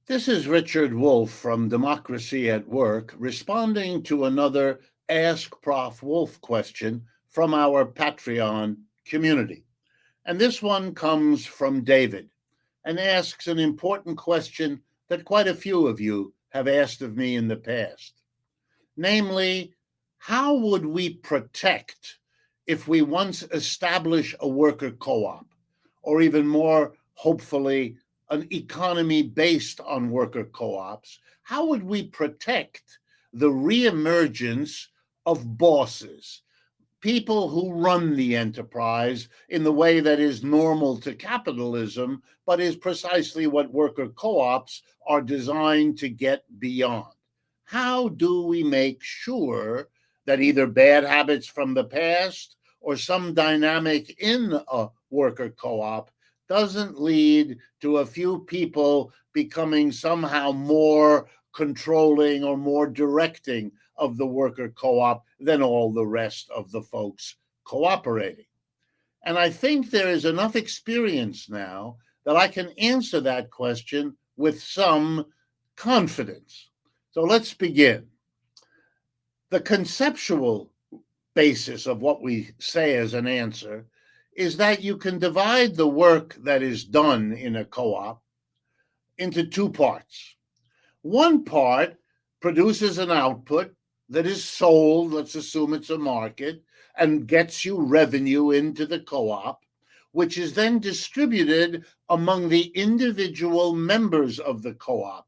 This is Richard Wolff from Democracy at Work, responding to another Ask Prof. Wolff question from our Patreon community. And this one comes from David and asks an important question that quite a few of you have asked of me in the past. Namely, how would we protect if we once establish a worker co op, or even more hopefully, an economy based on worker co ops? How would we protect the reemergence of bosses, people who run the enterprise in the way that is normal to capitalism, but is precisely what worker co ops are designed to get beyond? How do we make sure that either bad habits from the past or some dynamic in a worker co op doesn't lead to a few people becoming somehow more controlling or more directing of the worker co op than all the rest of the folks cooperating? And I think there is enough experience now that I can answer that question with some confidence. So let's begin. The conceptual basis of what we say as an answer is that you can divide the work that is done in a co op into two parts. One part produces an output that is sold, let's assume it's a market, and gets you revenue into the co op, which is then distributed among the individual members of the co op.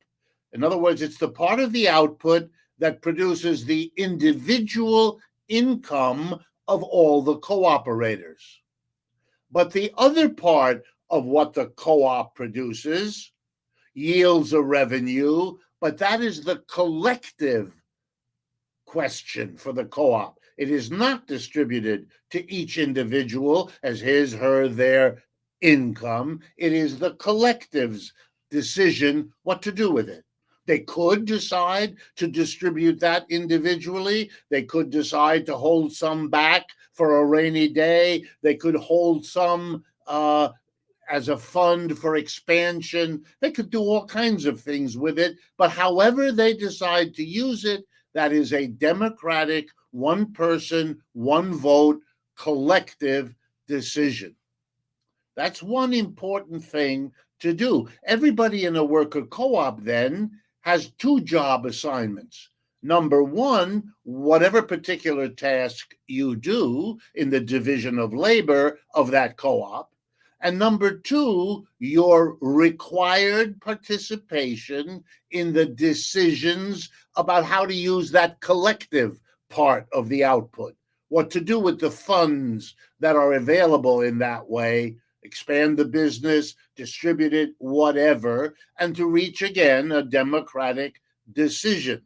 In other words, it's the part of the output that produces the individual income of all the cooperators. But the other part of what the co op produces yields a revenue, but that is the collective question for the co op. It is not distributed to each individual as his, her, their income. It is the collective's decision what to do with it. They could decide to distribute that individually. They could decide to hold some back for a rainy day. They could hold some as a fund for expansion. They could do all kinds of things with it. But however they decide to use it, that is a democratic, one person, one vote, collective decision. That's one important thing to do. Everybody in a worker co op then has two job assignments. Number one, whatever particular task you do in the division of labor of that co op. And number two, your required participation in the decisions about how to use that collective part of the output, what to do with the funds that are available in that way, expand the business, distribute it, whatever, and to reach again a democratic decision.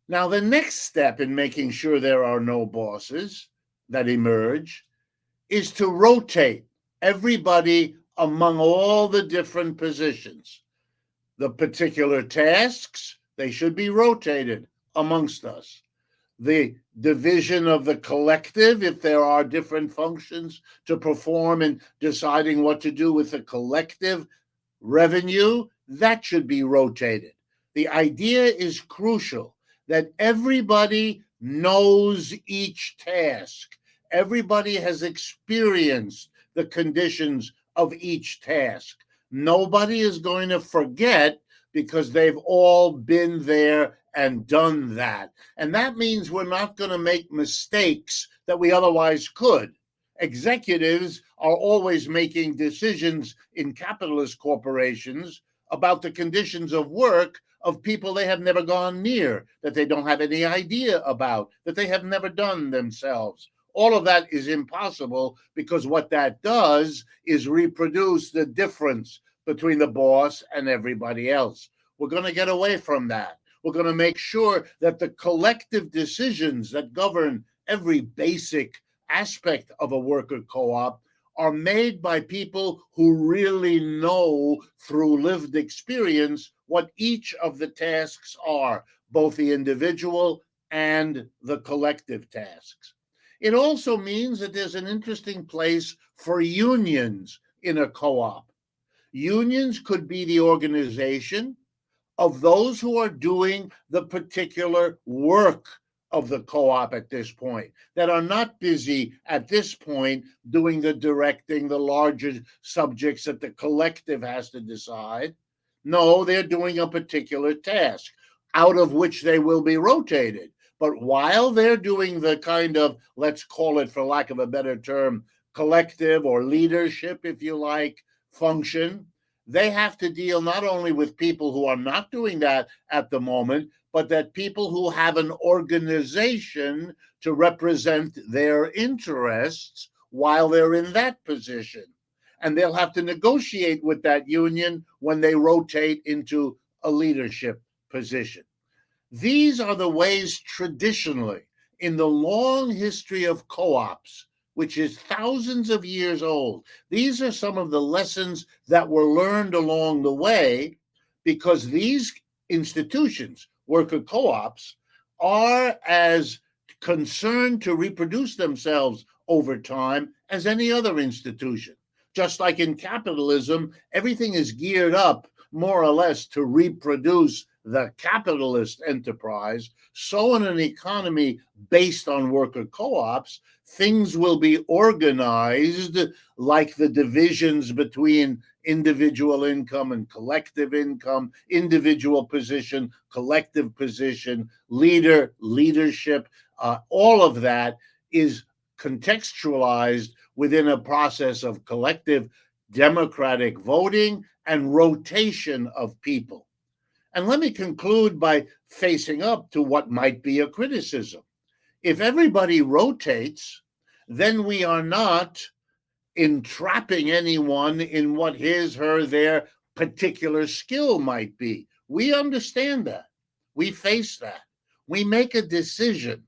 Now, the next step in making sure there are no bosses that emerge is to rotate everybody among all the different positions. The particular tasks, they should be rotated amongst us. The division of the collective, if there are different functions to perform in deciding what to do with the collective revenue, that should be rotated. The idea is crucial that everybody knows each task. Everybody has experienced the conditions of each task. Nobody is going to forget because they've all been there and done that. And that means we're not going to make mistakes that we otherwise could. Executives are always making decisions in capitalist corporations about the conditions of work of people they have never gone near, that they don't have any idea about, that they have never done themselves. All of that is impossible because what that does is reproduce the difference between the boss and everybody else. We're going to get away from that. We're going to make sure that the collective decisions that govern every basic aspect of a worker co op are made by people who really know through lived experience what each of the tasks are, both the individual and the collective tasks. It also means that there's an interesting place for unions in a co op. Unions could be the organization of those who are doing the particular work of the co-op at this point, that are not busy at this point doing the directing, the larger subjects that the collective has to decide. No, they're doing a particular task out of which they will be rotated. But while they're doing the kind of, let's call it for lack of a better term, collective or leadership, if you like, function, they have to deal not only with people who are not doing that at the moment, but that people who have an organization to represent their interests while they're in that position. And they'll have to negotiate with that union when they rotate into a leadership position. These are the ways traditionally in the long history of co-ops, which is thousands of years old. These are some of the lessons that were learned along the way because these institutions, worker co-ops, are as concerned to reproduce themselves over time as any other institution. Just like in capitalism, everything is geared up more or less to reproduce the capitalist enterprise. So in an economy based on worker co-ops, things will be organized like the divisions between individual income and collective income, individual position, collective position, leadership. All of that is contextualized within a process of collective democratic voting and rotation of people. And let me conclude by facing up to what might be a criticism. If everybody rotates, then we are not entrapping anyone in what his, her, their particular skill might be. We understand that. We face that. We make a decision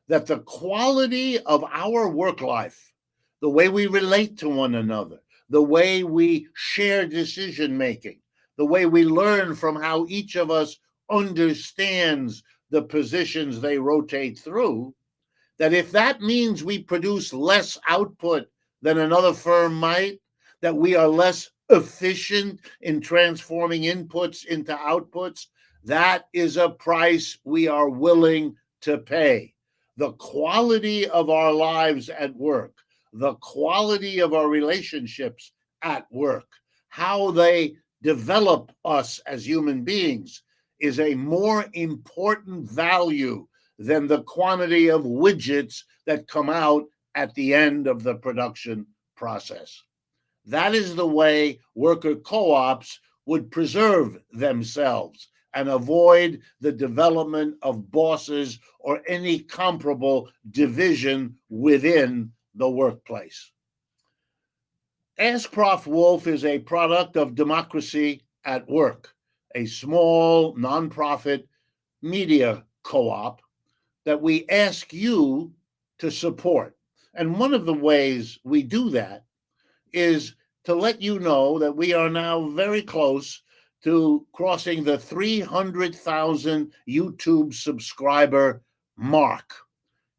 that the quality of our work life, the way we relate to one another, the way we share decision making, the way we learn from how each of us understands the positions they rotate through, that if that means we produce less output than another firm might, that we are less efficient in transforming inputs into outputs, that is a price we are willing to pay. The quality of our lives at work, the quality of our relationships at work, how they develop us as human beings is a more important value than the quantity of widgets that come out at the end of the production process. That is the way worker co-ops would preserve themselves and avoid the development of bosses or any comparable division within the workplace. Ask Prof. Wolff is a product of Democracy at Work, a small nonprofit media co-op that we ask you to support. And one of the ways we do that is to let you know that we are now very close to crossing the 300,000 YouTube subscriber mark.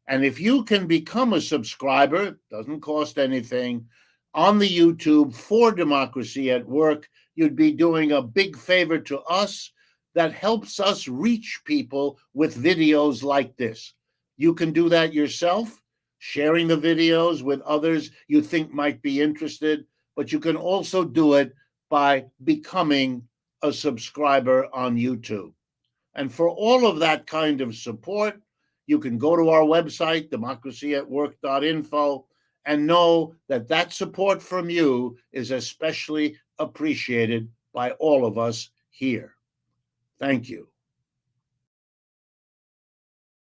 And if you can become a subscriber, it doesn't cost anything, on the YouTube for Democracy at Work, you'd be doing a big favor to us that helps us reach people with videos like this. You can do that yourself, sharing the videos with others you think might be interested, but you can also do it by becoming a subscriber on YouTube. And for all of that kind of support, you can go to our website, democracyatwork.info, and know that that support from you is especially appreciated by all of us here. Thank you.